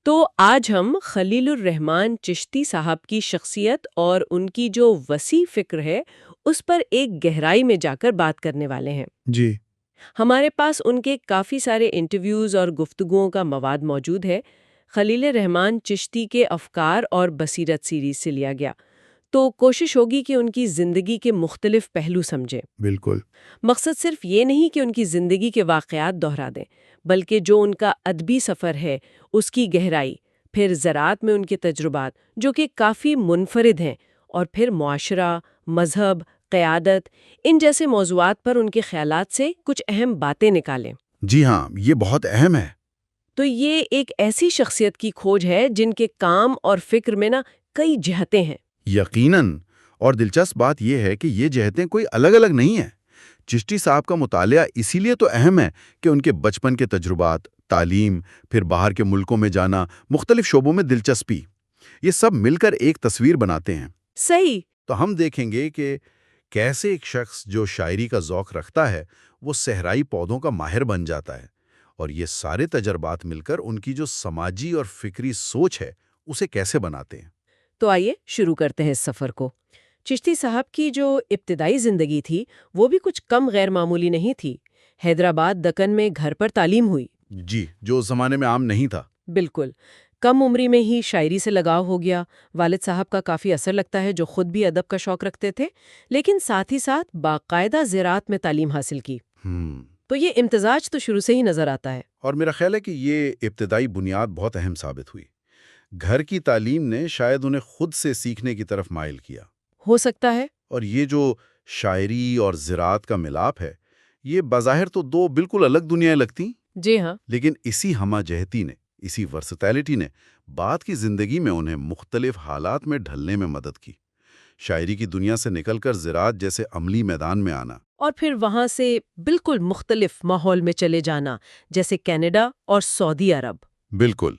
تو آج ہم خلیل الرحمن چشتی صاحب کی شخصیت اور ان کی جو وسیع فکر ہے اس پر ایک گہرائی میں جا کر بات کرنے والے ہیں۔ جی ہمارے پاس ان کے کافی سارے انٹرویوز اور گفتگوؤں کا مواد موجود ہے۔ خلیل الرحمن چشتی کے افکار اور بصیرت سیریز سے لیا گیا، تو کوشش ہوگی کہ ان کی زندگی کے مختلف پہلو سمجھیں۔ بالکل۔ مقصد صرف یہ نہیں کہ ان کی زندگی کے واقعات دہرا دیں، بلکہ جو ان کا ادبی سفر ہے اس کی گہرائی، پھر زراعت میں ان کے تجربات جو کہ کافی منفرد ہیں، اور پھر معاشرہ، مذہب، قیادت، ان جیسے موضوعات پر ان کے خیالات سے کچھ اہم باتیں نکالیں۔ جی ہاں، یہ بہت اہم ہے۔ تو یہ ایک ایسی شخصیت کی کھوج ہے جن کے کام اور فکر میں کئی جہتیں ہیں۔ یقیناً، اور دلچسپ بات یہ ہے کہ یہ جہتیں کوئی الگ الگ نہیں ہیں۔ چشتی صاحب کا مطالعہ اسی لیے تو اہم ہے کہ ان کے بچپن کے تجربات، تعلیم، پھر باہر کے ملکوں میں جانا، مختلف شعبوں میں دلچسپی، یہ سب مل کر ایک تصویر بناتے ہیں۔ صحیح۔ تو ہم دیکھیں گے کہ کیسے ایک شخص جو شاعری کا ذوق رکھتا ہے وہ صحرائی پودوں کا ماہر بن جاتا ہے، اور یہ سارے تجربات مل کر ان کی جو سماجی اور فکری سوچ ہے اسے کیسے بناتے ہیں۔ تو آئیے شروع کرتے ہیں اس سفر کو۔ چشتی صاحب کی جو ابتدائی زندگی تھی وہ بھی کچھ کم غیر معمولی نہیں تھی۔ حیدرآباد دکن میں گھر پر تعلیم ہوئی۔ جی، جو اس زمانے میں عام نہیں تھا۔ بالکل۔ کم عمری میں ہی شاعری سے لگاؤ ہو گیا۔ والد صاحب کا کافی اثر لگتا ہے، جو خود بھی ادب کا شوق رکھتے تھے، لیکن ساتھ ہی ساتھ باقاعدہ زراعت میں تعلیم حاصل کی۔ تو یہ امتزاج تو شروع سے ہی نظر آتا ہے۔ اور میرا خیال ہے کہ یہ ابتدائی بنیاد بہت اہم ثابت ہوئی۔ گھر کی تعلیم نے شاید انہیں خود سے سیکھنے کی طرف مائل کیا۔ ہو سکتا ہے۔ اور یہ جو شاعری اور زراعت کا ملاپ ہے، یہ بظاہر تو دو بالکل الگ دنیایں لگتی، جی ہاں۔ لیکن اسی ہمہ جہتی نے، اسی ورسٹیلٹی نے بعد کی زندگی میں انہیں مختلف حالات میں ڈھلنے میں مدد کی۔ شاعری کی دنیا سے نکل کر زراعت جیسے عملی میدان میں آنا، اور پھر وہاں سے بالکل مختلف ماحول میں چلے جانا، جیسے کینیڈا اور سعودی عرب۔ بالکل،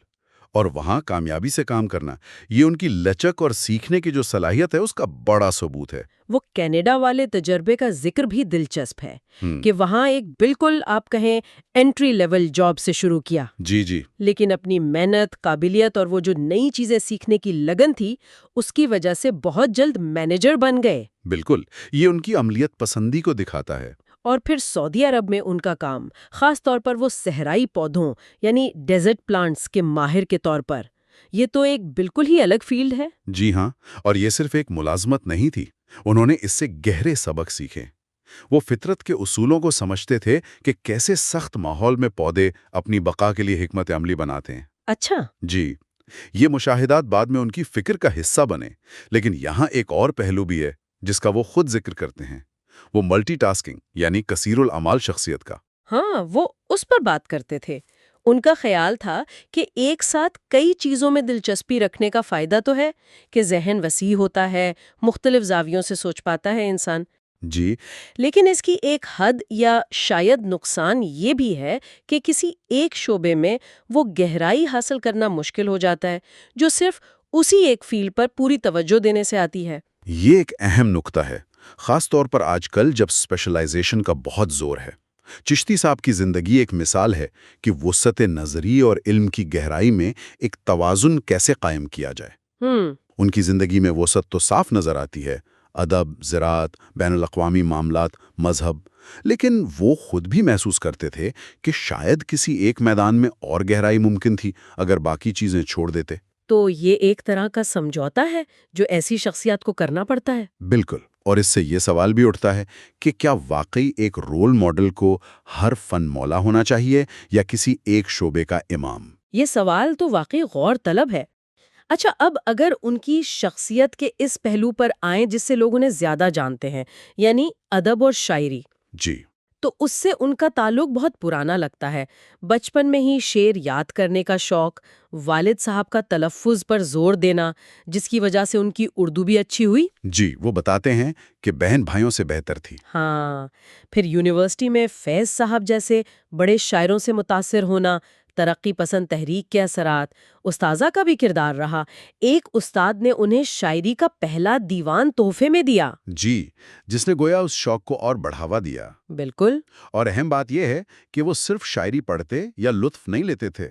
اور وہاں کامیابی سے کام کرنا، یہ ان کی لچک اور سیکھنے کی جو صلاحیت ہے اس کا بڑا ثبوت ہے۔ وہ کینیڈا والے تجربے کا ذکر بھی دلچسپ ہے کہ وہاں ایک بالکل آپ کہیں انٹری لیول جاب سے شروع کیا، جی جی، لیکن اپنی محنت، قابلیت اور وہ جو نئی چیزیں سیکھنے کی لگن تھی اس کی وجہ سے بہت جلد مینیجر بن گئے۔ بالکل، یہ ان کی عملیت پسندی کو دکھاتا ہے۔ اور پھر سعودی عرب میں ان کا کام، خاص طور پر وہ صحرائی پودوں یعنی ڈیزرٹ پلانٹس کے ماہر کے طور پر، یہ تو ایک بالکل ہی الگ فیلڈ ہے۔ جی ہاں، اور یہ صرف ایک ملازمت نہیں تھی، انہوں نے اس سے گہرے سبق سیکھے۔ وہ فطرت کے اصولوں کو سمجھتے تھے کہ کیسے سخت ماحول میں پودے اپنی بقا کے لیے حکمت عملی بناتے ہیں۔ اچھا۔ جی، یہ مشاہدات بعد میں ان کی فکر کا حصہ بنے، لیکن یہاں ایک اور پہلو بھی ہے جس کا وہ خود ذکر کرتے ہیں، وہ ملٹی ٹاسکنگ یعنی کثیر الاعمال شخصیت کا۔ ہاں، وہ اس پر بات کرتے تھے۔ ان کا خیال تھا کہ ایک ساتھ کئی چیزوں میں دلچسپی رکھنے کا فائدہ تو ہے کہ ذہن وسیع ہوتا ہے، مختلف زاویوں سے سوچ پاتا ہے انسان، جی، لیکن اس کی ایک حد یا شاید نقصان یہ بھی ہے کہ کسی ایک شعبے میں وہ گہرائی حاصل کرنا مشکل ہو جاتا ہے جو صرف اسی ایک فیلڈ پر پوری توجہ دینے سے آتی ہے۔ یہ ایک اہم نکتہ ہے، خاص طور پر آج کل جب اسپیشلائزیشن کا بہت زور ہے۔ چشتی صاحب کی زندگی ایک مثال ہے کہ وسعت نظری اور علم کی گہرائی میں ایک توازن کیسے قائم کیا جائے۔ ان کی زندگی میں وسعت تو صاف نظر آتی ہے، ادب، زراعت، بین الاقوامی معاملات، مذہب، لیکن وہ خود بھی محسوس کرتے تھے کہ شاید کسی ایک میدان میں اور گہرائی ممکن تھی اگر باقی چیزیں چھوڑ دیتے۔ تو یہ ایک طرح کا سمجھوتا ہے جو ایسی شخصیات کو کرنا پڑتا ہے۔ بالکل، اور اس سے یہ سوال بھی اٹھتا ہے کہ کیا واقعی ایک رول ماڈل کو ہر فن مولا ہونا چاہیے یا کسی ایک شعبے کا امام؟ یہ سوال تو واقعی غور طلب ہے۔ اچھا، اب اگر ان کی شخصیت کے اس پہلو پر آئیں جس سے لوگ انہیں زیادہ جانتے ہیں، یعنی ادب اور شاعری، جی، تو اس سے ان کا تعلق بہت پرانا لگتا ہے۔ بچپن میں ہی شعر یاد کرنے کا شوق، والد صاحب کا تلفظ پر زور دینا جس کی وجہ سے ان کی اردو بھی اچھی ہوئی۔ جی، وہ بتاتے ہیں کہ بہن بھائیوں سے بہتر تھی۔ ہاں، پھر یونیورسٹی میں فیض صاحب جیسے بڑے شاعروں سے متاثر ہونا، ترقی پسند تحریک کے اثرات، استاذہ کا بھی کردار رہا۔ ایک استاد نے انہیں شاعری کا پہلا دیوان تحفے میں دیا۔ جی، جس نے گویا اس شوق کو اور بڑھاوا دیا۔ بالکل۔ اور اہم بات یہ ہے کہ وہ صرف شاعری پڑھتے یا لطف نہیں لیتے تھے،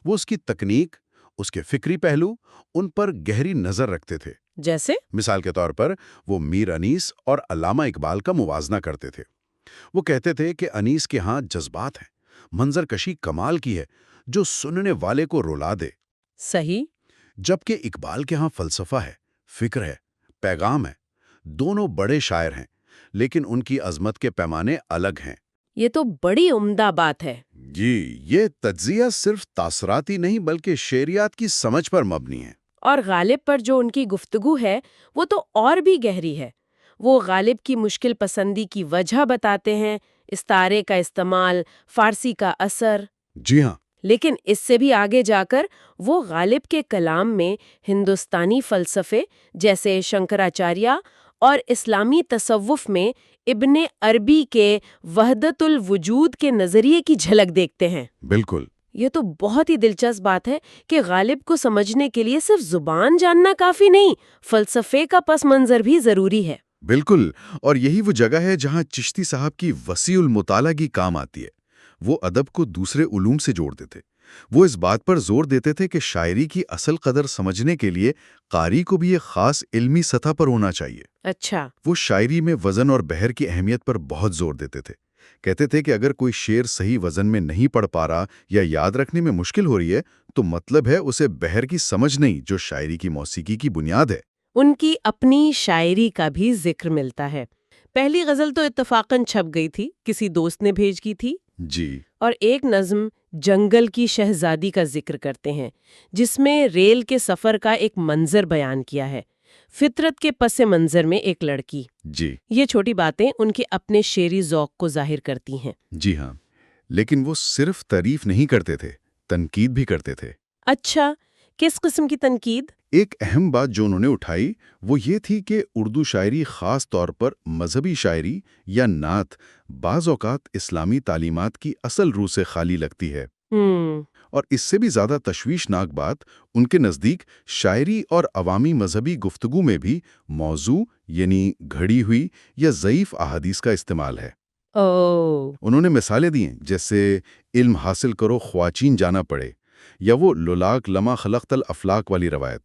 وہ اس کی تکنیک، اس کے فکری پہلو ان پر گہری نظر رکھتے تھے۔ جیسے؟ مثال کے طور پر وہ میر انیس اور علامہ اقبال کا موازنہ کرتے تھے۔ وہ کہتے تھے کہ انیس کے ہاں جذبات ہیں، منظر کشی کمال کی ہے جو سننے والے کو رلا دے، صحیح۔ جبکہ اقبال کے ہاں فلسفہ ہے، فکر ہے، پیغام ہے۔ دونوں بڑے شاعر ہیں، لیکن ان کی عظمت کے پیمانے الگ ہیں۔ یہ تو بڑی عمدہ بات ہے۔ جی، یہ تجزیہ صرف تاثراتی نہیں بلکہ شعریات کی سمجھ پر مبنی ہے۔ اور غالب پر جو ان کی گفتگو ہے وہ تو اور بھی گہری ہے۔ وہ غالب کی مشکل پسندی کی وجہ بتاتے ہیں، استعارے کا استعمال، فارسی کا اثر۔ جی ہاں۔ لیکن اس سے بھی آگے جا کر وہ غالب کے کلام میں ہندوستانی فلسفے جیسے شنکراچاریہ اور اسلامی تصوف میں ابن عربی کے وحدت الوجود کے نظریے کی جھلک دیکھتے ہیں۔ بالکل۔ یہ تو بہت ہی دلچسپ بات ہے کہ غالب کو سمجھنے کے لیے صرف زبان جاننا کافی نہیں، فلسفے کا پس منظر بھی ضروری ہے۔ بالکل، اور یہی وہ جگہ ہے جہاں چشتی صاحب کی وسیع المطالعہ کی کام آتی ہے۔ وہ ادب کو دوسرے علوم سے جوڑتے تھے۔ وہ اس بات پر زور دیتے تھے کہ شاعری کی اصل قدر سمجھنے کے لیے قاری کو بھی ایک خاص علمی سطح پر ہونا چاہیے۔ اچھا۔ وہ شاعری میں وزن اور بحر کی اہمیت پر بہت زور دیتے تھے۔ کہتے تھے کہ اگر کوئی شعر صحیح وزن میں نہیں پڑھ پا رہا یا یاد رکھنے میں مشکل ہو رہی ہے تو مطلب ہے اسے بحر کی سمجھ نہیں، جو شاعری کی موسیقی کی بنیاد ہے۔ ان کی اپنی شاعری کا بھی ذکر ملتا ہے۔ پہلی غزل تو اتفاقاً چھپ گئی تھی، کسی دوست نے بھیج کی تھی۔ جی۔ اور ایک نظم جنگل کی شہزادی کا ذکر کرتے ہیں، جس میں ریل کے سفر کا ایک منظر بیان کیا ہے، فطرت کے پس منظر میں ایک لڑکی۔ جی۔ یہ چھوٹی باتیں ان کے اپنے شعری ذوق کو ظاہر کرتی ہیں۔ جی ہاں، لیکن وہ صرف تعریف نہیں کرتے تھے، تنقید بھی کرتے تھے۔ اچھا، کس قسم کی تنقید؟ ایک اہم بات جو انہوں نے اٹھائی وہ یہ تھی کہ اردو شاعری خاص طور پر مذہبی شاعری یا نعت بعض اوقات اسلامی تعلیمات کی اصل روح سے خالی لگتی ہے۔ اور اس سے بھی زیادہ تشویشناک بات ان کے نزدیک شاعری اور عوامی مذہبی گفتگو میں بھی موضوع یعنی گھڑی ہوئی یا ضعیف احادیث کا استعمال ہے۔ انہوں نے مثالیں دی ہیں، جیسے علم حاصل کرو خواچین جانا پڑے، یا وہ لولاک لما خلقت الافلاک والی روایت،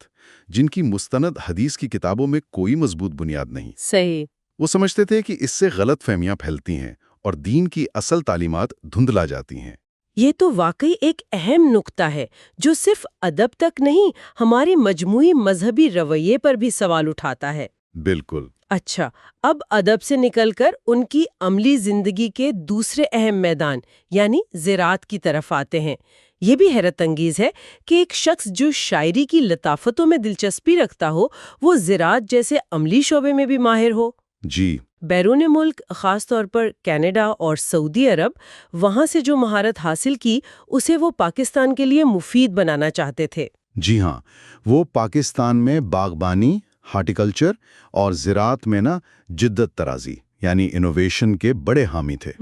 جن کی مستند حدیث کی کتابوں میں کوئی مضبوط بنیاد نہیں۔ صحیح۔ وہ سمجھتے تھے کہ اس سے غلط فہمیاں پھیلتی ہیں اور دین کی اصل تعلیمات دھندلا جاتی ہیں۔ یہ تو واقعی ایک اہم نقطہ ہے جو صرف ادب تک نہیں، ہمارے مجموعی مذہبی رویے پر بھی سوال اٹھاتا ہے۔ بالکل۔ اچھا، اب ادب سے نکل کر ان کی عملی زندگی کے دوسرے اہم میدان یعنی زراعت کی طرف آتے ہیں۔ یہ بھی حیرت انگیز ہے کہ ایک شخص جو شاعری کی لطافتوں میں دلچسپی رکھتا ہو، وہ زراعت جیسے عملی شعبے میں بھی ماہر ہو۔ جی۔ بیرون ملک، خاص طور پر کینیڈا اور سعودی عرب، وہاں سے جو مہارت حاصل کی اسے وہ پاکستان کے لیے مفید بنانا چاہتے تھے۔ جی ہاں، وہ پاکستان میں باغبانی، ہارٹیکلچر اور زراعت میں جدت طرازی یعنی انوویشن کے بڑے حامی تھے۔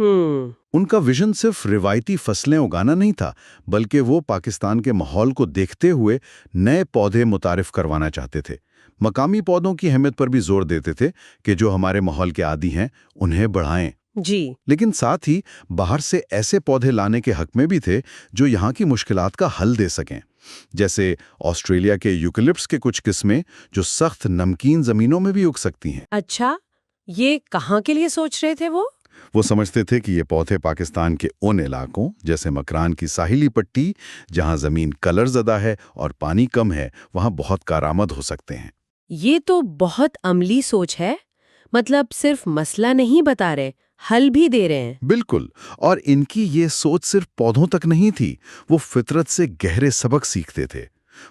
ان کا ویژن صرف روایتی فصلیں اگانا نہیں تھا، بلکہ وہ پاکستان کے ماحول کو دیکھتے ہوئے نئے پودے متعارف کروانا چاہتے تھے۔ مقامی پودوں کی اہمیت پر بھی زور دیتے تھے کہ جو ہمارے ماحول کے عادی ہیں انہیں بڑھائیں۔ جی۔ لیکن ساتھ ہی باہر سے ایسے پودے لانے کے حق میں بھی تھے جو یہاں کی مشکلات کا حل دے سکیں، جیسے آسٹریلیا کے یوکلپٹس کے کچھ قسمیں جو سخت نمکین زمینوں میں بھی اگ سکتی ہیں۔ اچھا، یہ کہاں کے لیے سوچ رہے تھے وہ؟ وہ سمجھتے تھے کہ یہ پودے پاکستان کے ان علاقوں جیسے مکران کی ساحلی پٹی، جہاں زمین کلر زدہ ہے اور پانی کم ہے، وہاں بہت کارآمد ہو سکتے ہیں۔ یہ تو بہت عملی سوچ ہے، مطلب صرف مسئلہ نہیں بتا رہے، حل بھی دے رہے ہیں۔ بالکل، اور ان کی یہ سوچ صرف پودوں تک نہیں تھی، وہ فطرت سے گہرے سبق سیکھتے تھے۔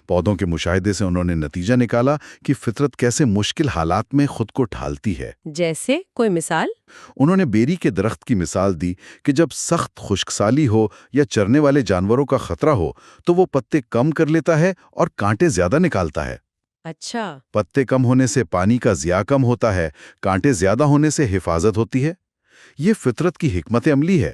پودوں کے مشاہدے سے انہوں نے نتیجہ نکالا کہ فطرت کیسے مشکل حالات میں خود کو ڈھالتی ہے۔ جیسے کوئی مثال؟ انہوں نے بیری کے درخت کی مثال دی کہ جب سخت خشک سالی ہو یا چرنے والے جانوروں کا خطرہ ہو تو وہ پتے کم کر لیتا ہے اور کانٹے زیادہ نکالتا ہے۔ اچھا۔ پتے کم ہونے سے پانی کا ضیاع کم ہوتا ہے، کانٹے زیادہ ہونے سے حفاظت ہوتی ہے۔ یہ فطرت کی حکمت عملی ہے۔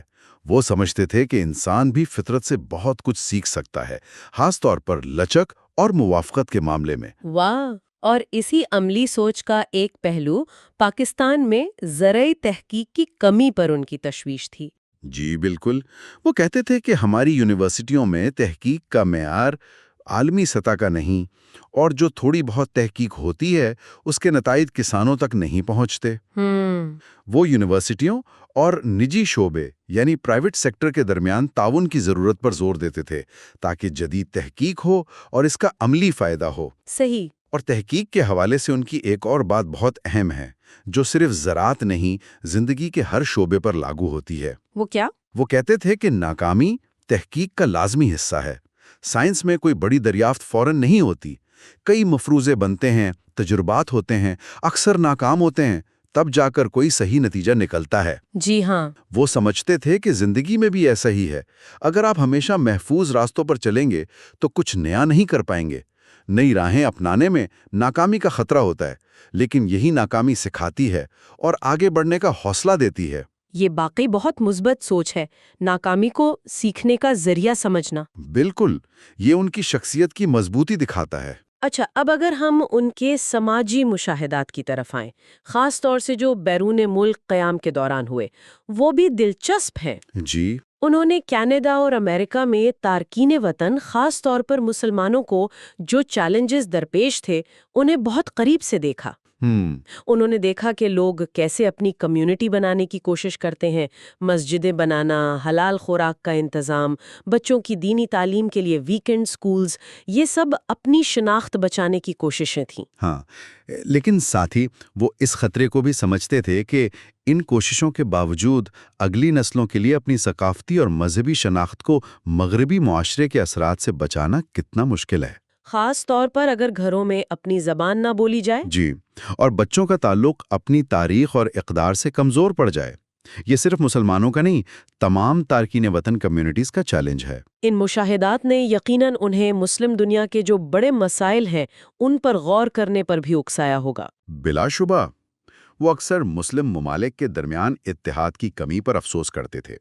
وہ سمجھتے تھے کہ انسان بھی فطرت سے بہت کچھ سیکھ سکتا ہے، خاص طور پر لچک اور موافقت کے معاملے میں۔ واہ! اور اسی عملی سوچ کا ایک پہلو پاکستان میں زرعی تحقیق کی کمی پر ان کی تشویش تھی۔ جی بالکل، وہ کہتے تھے کہ ہماری یونیورسٹیوں میں تحقیق کا معیار عالمی سطح کا نہیں، اور جو تھوڑی بہت تحقیق ہوتی ہے اس کے نتائج کسانوں تک نہیں پہنچتے۔ وہ یونیورسٹیوں اور نجی شعبے یعنی پرائیویٹ سیکٹر کے درمیان تعاون کی ضرورت پر زور دیتے تھے تاکہ جدید تحقیق ہو اور اس کا عملی فائدہ ہو۔ صحیح۔ اور تحقیق کے حوالے سے ان کی ایک اور بات بہت اہم ہے جو صرف زراعت نہیں، زندگی کے ہر شعبے پر لاگو ہوتی ہے۔ وہ کیا؟ وہ کہتے تھے کہ ناکامی تحقیق کا لازمی حصہ ہے۔ سائنس میں کوئی بڑی دریافت فوراً نہیں ہوتی، کئی مفروضے بنتے ہیں، تجربات ہوتے ہیں، اکثر ناکام ہوتے ہیں، تب جا کر کوئی صحیح نتیجہ نکلتا ہے۔ جی ہاں۔ وہ سمجھتے تھے کہ زندگی میں بھی ایسا ہی ہے، اگر آپ ہمیشہ محفوظ راستوں پر چلیں گے تو کچھ نیا نہیں کر پائیں گے۔ نئی راہیں اپنانے میں ناکامی کا خطرہ ہوتا ہے، لیکن یہی ناکامی سکھاتی ہے اور آگے بڑھنے کا حوصلہ دیتی ہے۔ یہ واقعی بہت مثبت سوچ ہے، ناکامی کو سیکھنے کا ذریعہ سمجھنا۔ بالکل، یہ ان کی شخصیت کی مضبوطی دکھاتا ہے۔ اچھا، اب اگر ہم ان کے سماجی مشاہدات کی طرف آئیں، خاص طور سے جو بیرون ملک قیام کے دوران ہوئے، وہ بھی دلچسپ ہیں۔ جی، انہوں نے کینیڈا اور امریکہ میں تارکین وطن، خاص طور پر مسلمانوں کو جو چیلنجز درپیش تھے، انہیں بہت قریب سے دیکھا۔ انہوں نے دیکھا کہ لوگ کیسے اپنی کمیونٹی بنانے کی کوشش کرتے ہیں، مسجدیں بنانا، حلال خوراک کا انتظام، بچوں کی دینی تعلیم کے لیے ویکنڈ سکولز، یہ سب اپنی شناخت بچانے کی کوششیں تھیں۔ ہاں، لیکن ساتھ ہی وہ اس خطرے کو بھی سمجھتے تھے کہ ان کوششوں کے باوجود اگلی نسلوں کے لیے اپنی ثقافتی اور مذہبی شناخت کو مغربی معاشرے کے اثرات سے بچانا کتنا مشکل ہے۔ خاص طور پر اگر گھروں میں اپنی زبان نہ بولی جائے۔ جی، اور بچوں کا تعلق اپنی تاریخ اور اقدار سے کمزور پڑ جائے۔ یہ صرف مسلمانوں کا نہیں، تمام تارکین وطن کمیونٹیز کا چیلنج ہے۔ ان مشاہدات نے یقیناً انہیں مسلم دنیا کے جو بڑے مسائل ہیں ان پر غور کرنے پر بھی اکسایا ہوگا۔ بلا شبہ، وہ اکثر مسلم ممالک کے درمیان اتحاد کی کمی پر افسوس کرتے تھے۔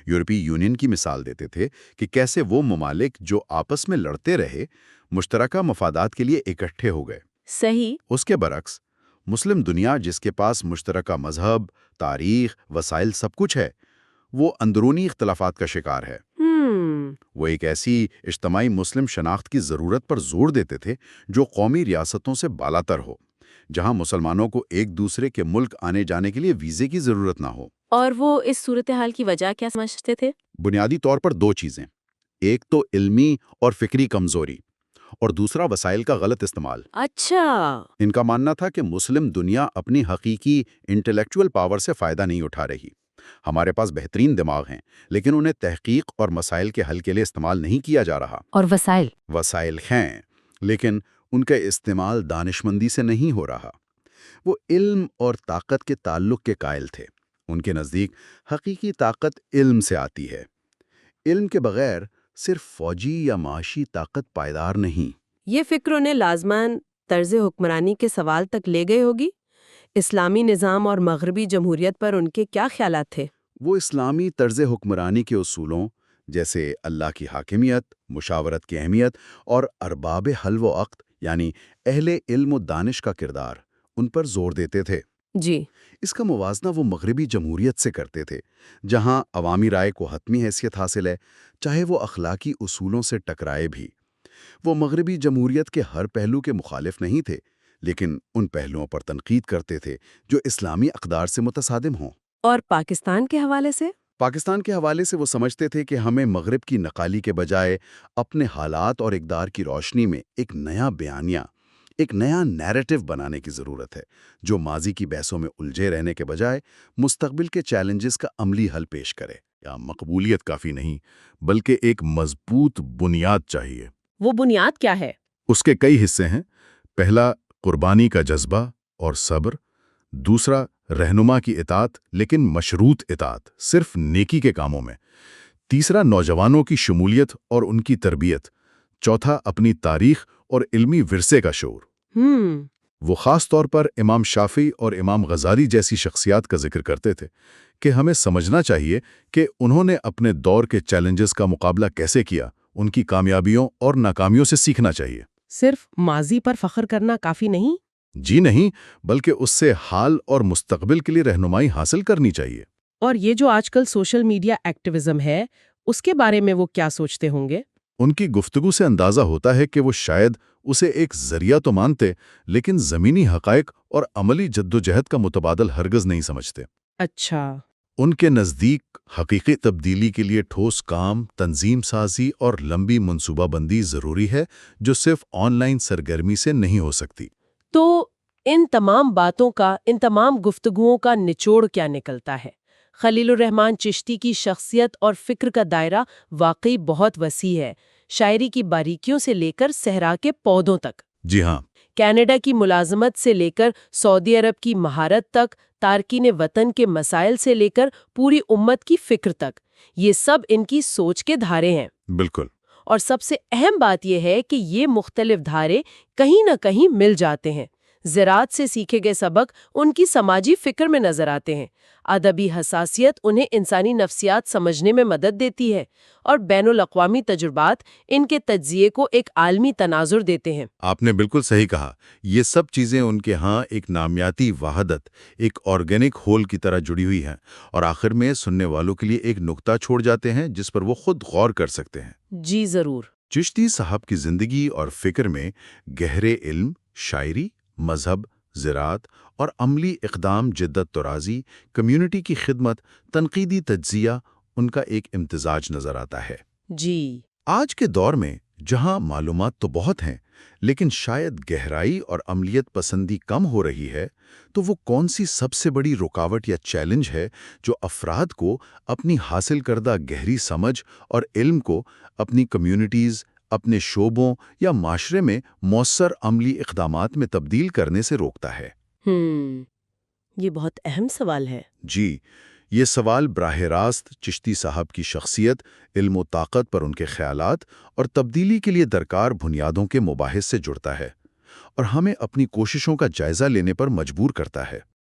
یورپی یونین کی مثال دیتے تھے کہ کیسے وہ ممالک جو آپس میں لڑتے رہے، مشترکہ مفادات کے لیے اکٹھے ہو گئے۔ صحیح۔ اس کے برعکس، مسلم دنیا جس کے پاس مشترکہ مذہب، تاریخ، وسائل سب کچھ ہے، وہ اندرونی اختلافات کا شکار ہے۔ وہ ایک ایسی اجتماعی مسلم شناخت کی ضرورت پر زور دیتے تھے جو قومی ریاستوں سے بالاتر ہو، جہاں مسلمانوں کو ایک دوسرے کے ملک آنے جانے کے لیے ویزے کی ضرورت نہ ہو۔ اور وہ اس صورتحال کی وجہ کیا سمجھتے تھے؟ بنیادی طور پر دو چیزیں، ایک تو علمی اور فکری کمزوری، اور دوسرا وسائل کا غلط استعمال۔ اچھا۔ ان کا ماننا تھا کہ مسلم دنیا اپنی حقیقی انٹلیکچول پاور سے فائدہ نہیں اٹھا رہی۔ ہمارے پاس بہترین دماغ ہیں، لیکن انہیں تحقیق اور مسائل کے حل کے لیے استعمال نہیں کیا جا رہا۔ اور وسائل ہیں، لیکن ان کا استعمال دانشمندی سے نہیں ہو رہا۔ وہ علم اور طاقت کے تعلق کے قائل تھے۔ ان کے نزدیک حقیقی طاقت علم سے آتی ہے۔ علم کے بغیر صرف فوجی یا معاشی طاقت پائیدار نہیں۔ یہ فکر انہیں لازمان طرز حکمرانی کے سوال تک لے گئے ہوگی۔ اسلامی نظام اور مغربی جمہوریت پر ان کے کیا خیالات تھے؟ وہ اسلامی طرز حکمرانی کے اصولوں جیسے اللہ کی حاکمیت، مشاورت کی اہمیت اور ارباب حل و عقد یعنی اہل علم و دانش کا کردار، ان پر زور دیتے تھے۔ جی۔ اس کا موازنہ وہ مغربی جمہوریت سے کرتے تھے، جہاں عوامی رائے کو حتمی حیثیت حاصل ہے، چاہے وہ اخلاقی اصولوں سے ٹکرائے بھی۔ وہ مغربی جمہوریت کے ہر پہلو کے مخالف نہیں تھے، لیکن ان پہلوؤں پر تنقید کرتے تھے جو اسلامی اقدار سے متصادم ہوں۔ اور پاکستان کے حوالے سے؟ پاکستان کے حوالے سے وہ سمجھتے تھے کہ ہمیں مغرب کی نقالی کے بجائے اپنے حالات اور اقدار کی روشنی میں ایک نیا بیانیہ، ایک نیا نیریٹو بنانے کی ضرورت ہے، جو ماضی کی بحثوں میں الجھے رہنے کے بجائے مستقبل کے چیلنجز کا عملی حل پیش کرے۔ یا مقبولیت کافی نہیں، بلکہ ایک مضبوط بنیاد چاہیے۔ وہ بنیاد کیا ہے؟ اس کے کئی حصے ہیں۔ پہلا، قربانی کا جذبہ اور صبر۔ دوسرا، رہنما کی اطاعت لیکن مشروط اطاعت، صرف نیکی کے کاموں میں۔ تیسرا، نوجوانوں کی شمولیت اور ان کی تربیت۔ چوتھا، اپنی تاریخ اور علمی ورثے کا شعور۔ وہ خاص طور پر امام شافعی اور امام غزالی جیسی شخصیات کا ذکر کرتے تھے کہ ہمیں سمجھنا چاہیے کہ انہوں نے اپنے دور کے چیلنجز کا مقابلہ کیسے کیا، ان کی کامیابیوں اور ناکامیوں سے سیکھنا چاہیے۔ صرف ماضی پر فخر کرنا کافی نہیں؟ جی نہیں، بلکہ اس سے حال اور مستقبل کے لیے رہنمائی حاصل کرنی چاہیے۔ اور یہ جو آج کل سوشل میڈیا ایکٹیویزم ہے، اس کے بارے میں وہ کیا سوچتے ہوں گے؟ ان کی گفتگو سے اندازہ ہوتا ہے کہ وہ شاید اسے ایک ذریعہ تو مانتے، لیکن زمینی حقائق اور عملی جدوجہد کا متبادل ہرگز نہیں سمجھتے۔ اچھا۔ ان کے نزدیک حقیقی تبدیلی کے لیے ٹھوس کام، تنظیم سازی اور لمبی منصوبہ بندی ضروری ہے، جو صرف آن لائن سرگرمی سے نہیں ہو سکتی۔ تو ان تمام باتوں کا، ان تمام گفتگوؤں کا نچوڑ کیا نکلتا ہے؟ خلیل الرحمن چشتی کی شخصیت اور فکر کا دائرہ واقعی بہت وسیع ہے، شاعری کی باریکیوں سے لے کر صحرا کے پودوں تک، جی ہاں، کینیڈا کی ملازمت سے لے کر سعودی عرب کی مہارت تک، تارکین وطن کے مسائل سے لے کر پوری امت کی فکر تک، یہ سب ان کی سوچ کے دھارے ہیں۔ بالکل۔ اور سب سے اہم بات یہ ہے کہ یہ مختلف دھارے کہیں نہ کہیں مل جاتے ہیں۔ زراعت سے سیکھے گئے سبق ان کی سماجی فکر میں نظر آتے ہیں، ادبی حساسیت انہیں انسانی نفسیات سمجھنے میں مدد دیتی ہے، اور بین الاقوامی تجربات ان کے تجزیے کو ایک عالمی تناظر دیتے ہیں۔ آپ نے بالکل صحیح کہا، یہ سب چیزیں ان کے ہاں ایک نامیاتی وحدت، ایک آرگینک ہول کی طرح جڑی ہوئی ہیں، اور آخر میں سننے والوں کے لیے ایک نقطہ چھوڑ جاتے ہیں جس پر وہ خود غور کر سکتے ہیں۔ جی ضرور۔ چشتی صاحب کی زندگی اور فکر میں گہرے علم، شاعری، مذہب، زراعت اور عملی اقدام، جدت طرازی، کمیونٹی کی خدمت، تنقیدی تجزیہ، ان کا ایک امتزاج نظر آتا ہے۔ جی۔ آج کے دور میں جہاں معلومات تو بہت ہیں، لیکن شاید گہرائی اور عملیت پسندی کم ہو رہی ہے، تو وہ کون سی سب سے بڑی رکاوٹ یا چیلنج ہے جو افراد کو اپنی حاصل کردہ گہری سمجھ اور علم کو اپنی کمیونٹیز، اپنے شعبوں یا معاشرے میں مؤثر عملی اقدامات میں تبدیل کرنے سے روکتا ہے؟ یہ بہت اہم سوال ہے۔ جی، یہ سوال براہ راست چشتی صاحب کی شخصیت، علم و طاقت پر ان کے خیالات اور تبدیلی کے لیے درکار بنیادوں کے مباحث سے جڑتا ہے، اور ہمیں اپنی کوششوں کا جائزہ لینے پر مجبور کرتا ہے۔